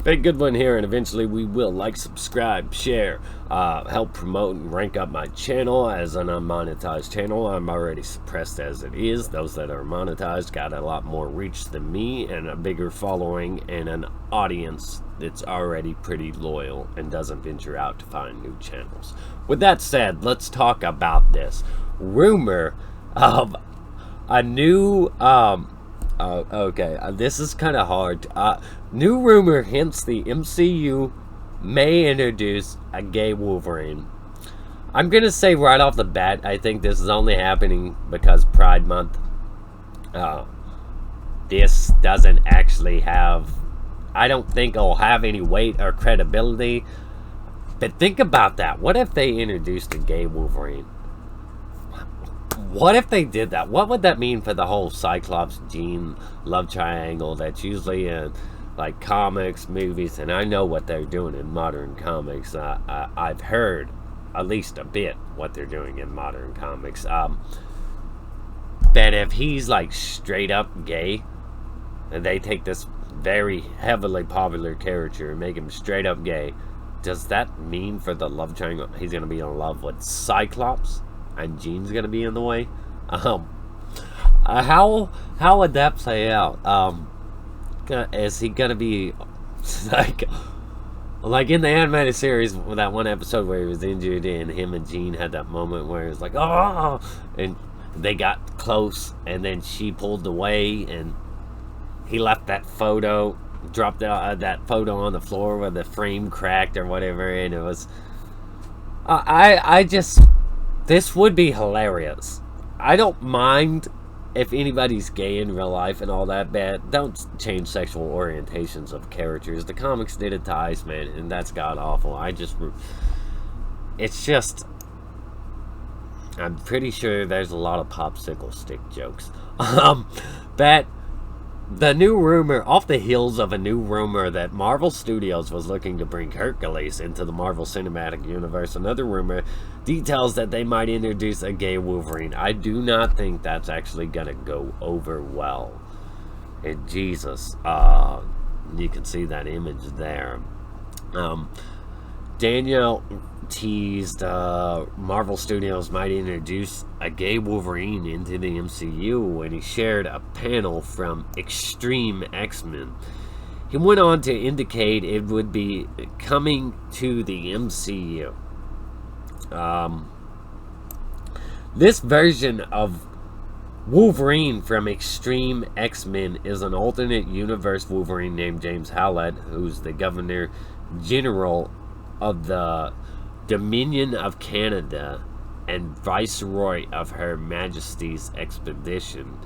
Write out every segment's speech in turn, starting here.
Big good one here, and eventually we will like, subscribe, share, help promote and rank up my channel as an unmonetized channel. I'm already suppressed as it is. Those that are monetized got a lot more reach than me and a bigger following and an audience that's already pretty loyal and doesn't venture out to find new channels. With that said, let's talk about this rumor of a new this is kind of hard. New rumor hints the MCU may introduce a gay Wolverine. I'm gonna say right off the bat, I think this is only happening because Pride Month. This doesn't actually have, I don't think it'll have any weight or credibility. But think about that. What if they introduced a gay Wolverine? What if they did that? What would that mean for the whole Cyclops Jean love triangle that's usually in like comics, movies, and I know what they're doing in modern comics. I've heard at least a bit what they're doing in modern comics. But if he's like straight up gay, and they take this very heavily popular character and make him straight up gay, does that mean for the love triangle he's gonna be in love with Cyclops? And Jean's gonna be in the way. How would that play out? Is he gonna be like in the animated series, that one episode where he was injured and him and Jean had that moment where he was like, oh, and they got close, and then she pulled away, and he left that photo, dropped that photo on the floor where the frame cracked or whatever, and it was. This would be hilarious. I don't mind if anybody's gay in real life and all that, but don't change sexual orientations of characters. The comics did it to Iceman, and that's god awful. It's just, I'm pretty sure there's a lot of popsicle stick jokes. But the new rumor, off the heels of a new rumor that Marvel Studios was looking to bring Hercules into the Marvel Cinematic Universe, another rumor details that they might introduce a gay Wolverine. I do not think that's actually gonna go over well. And Jesus, you can see that image there. Daniel teased Marvel Studios might introduce a gay Wolverine into the MCU when he shared a panel from Extreme X-Men. He went on to indicate it would be coming to the MCU. This version of Wolverine from Extreme X-Men is an alternate universe Wolverine named James Howlett, who's the Governor General of the Dominion of Canada and Viceroy of Her Majesty's Expedition.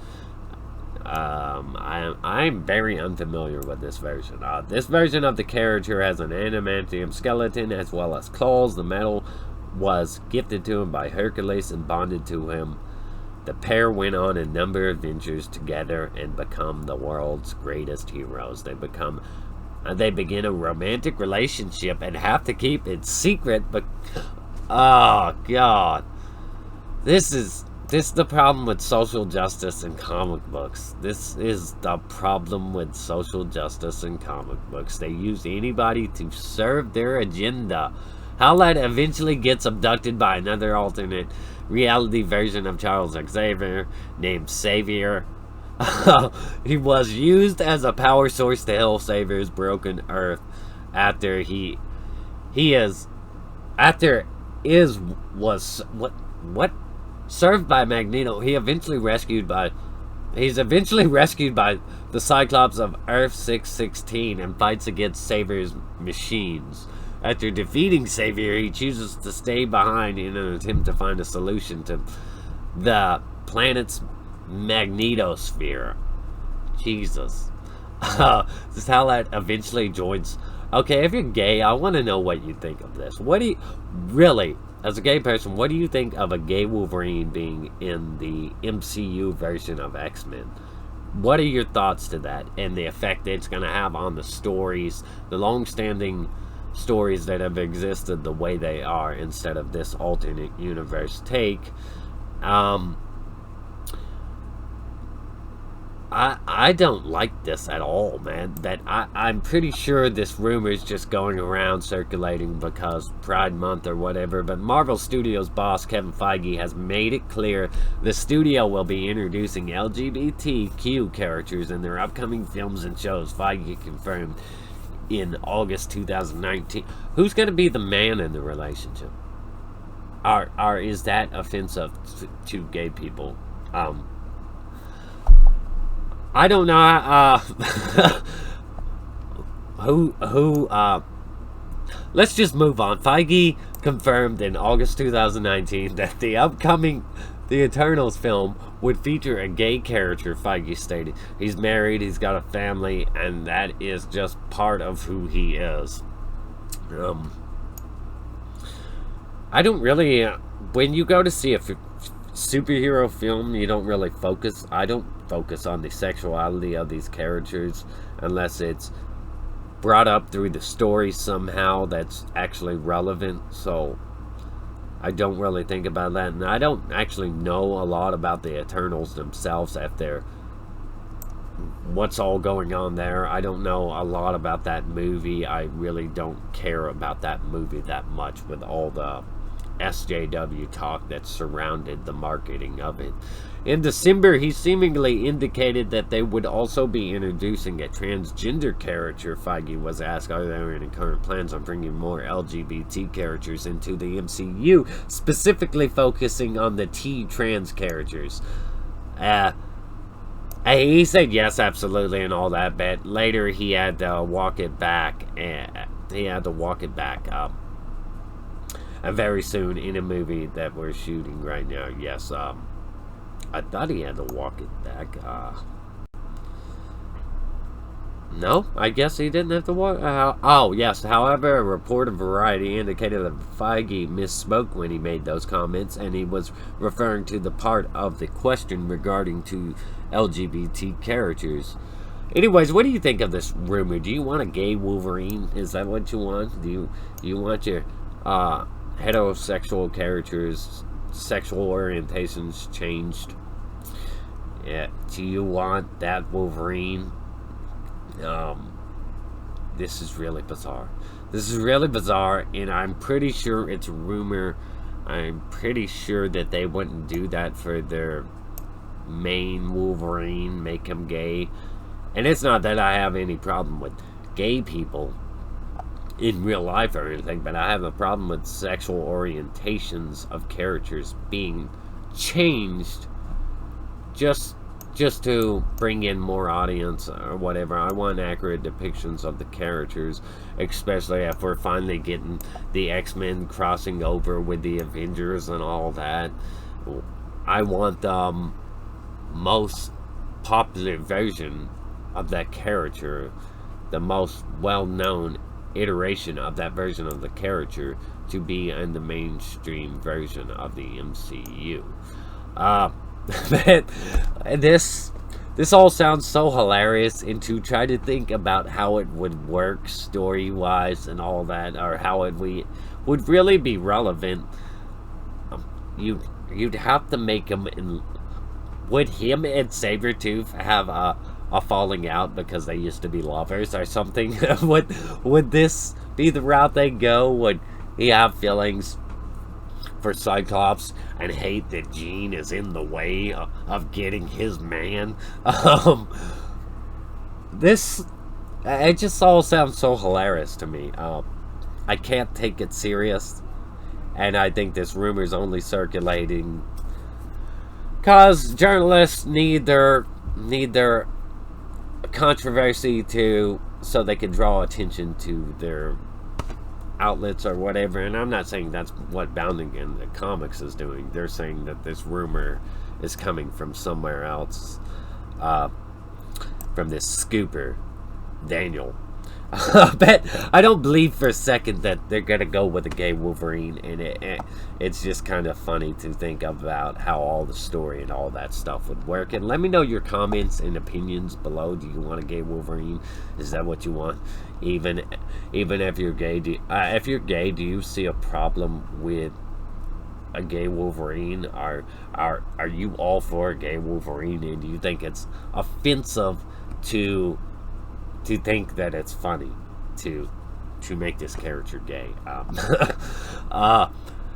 I'm very unfamiliar with this version. This version of the character has an adamantium skeleton as well as claws. The metal was gifted to him by Hercules and bonded to him. The pair went on a number of adventures together and become the world's greatest heroes. They begin a romantic relationship and have to keep it secret, but oh god, this is the problem with social justice in comic books. This is the problem with social justice in comic books. They use anybody to serve their agenda. Howlett eventually gets abducted by another alternate reality version of Charles Xavier named Xavier. He was used as a power source to heal Xavier's broken Earth after served by Magneto. He's eventually rescued by the Cyclops of Earth 616 and fights against Xavier's machines. After defeating Xavier, he chooses to stay behind in an attempt to find a solution to the planet's magnetosphere. Jesus. This is how that eventually joins. Okay, if you're gay, I want to know what you think of this. What do you really, as a gay person, what do you think of a gay Wolverine being in the MCU version of X-Men? What are your thoughts to that and the effect it's going to have on the stories, the long-standing stories that have existed the way they are instead of this alternate universe take? I don't like this at all, man. I'm pretty sure this rumor is just going around circulating because Pride Month or whatever, but Marvel Studios boss Kevin Feige has made it clear the studio will be introducing LGBTQ characters in their upcoming films and shows. Feige confirmed in August 2019. Who's going to be the man in the relationship? Is that offensive to gay people? I don't know. Let's just move on. Feige confirmed in August 2019 that the upcoming The Eternals film would feature a gay character. Feige stated, he's married, he's got a family, and that is just part of who he is. I don't really, when you go to see a superhero film, you don't really focus. I don't focus on the sexuality of these characters unless it's brought up through the story somehow that's actually relevant. So I don't really think about that, and I don't actually know a lot about the Eternals themselves. If they're what's all going on there, I don't know a lot about that movie. I really don't care about that movie that much with all the SJW talk that surrounded the marketing of it. In December, he seemingly indicated that they would also be introducing a transgender character. Feige was asked, are there any current plans on bringing more LGBT characters into the MCU, specifically focusing on the T-trans characters? He said yes, absolutely, and all that, but later he had to walk it back, and very soon in a movie that we're shooting right now. Yes, I thought he had to walk it back. No, I guess he didn't have to walk. Oh, yes. However, a report of Variety indicated that Feige misspoke when he made those comments, and he was referring to the part of the question regarding to LGBT characters. Anyways, what do you think of this rumor? Do you want a gay Wolverine? Is that what you want? Do you want your heterosexual characters' sexual orientations changed? Yeah. Do you want that Wolverine? This is really bizarre. This is really bizarre, and I'm pretty sure it's a rumor. I'm pretty sure that they wouldn't do that for their main Wolverine, make him gay. And it's not that I have any problem with gay people in real life or anything, but I have a problem with sexual orientations of characters being changed just to bring in more audience or whatever. I want accurate depictions of the characters, especially if we're finally getting the X-Men crossing over with the Avengers and all that. I want the most popular version of that character, the most well-known iteration of that version of the character, to be in the mainstream version of the MCU. This all sounds so hilarious, and to try to think about how it would work story-wise and all that, or how it would really be relevant. You'd have to make him would him and Sabretooth have a falling out because they used to be lovers or something? Would this be the route they go? Would he have feelings for Cyclops and hate that Jean is in the way of getting his man? It just all sounds so hilarious to me. I can't take it serious, and I think this rumor is only circulating because journalists need their controversy so they can draw attention to their outlets or whatever. And I'm not saying that's what Bounding in the Comics is doing. They're saying that this rumor is coming from somewhere else, from this scooper, Daniel. But I don't believe for a second that they're gonna go with a gay Wolverine, and it's just kind of funny to think about how all the story and all that stuff would work. And let me know your comments and opinions below. Do you want a gay Wolverine? Is that what you want? Even if you're gay, do you see a problem with a gay Wolverine? Are you all for a gay Wolverine, and do you think it's offensive to think that it's funny to make this character gay?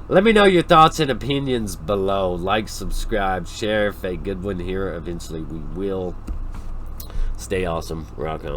Let me know your thoughts and opinions below. Like, subscribe, share. Fake Goodwin here. Eventually we will. Stay awesome. Rock on.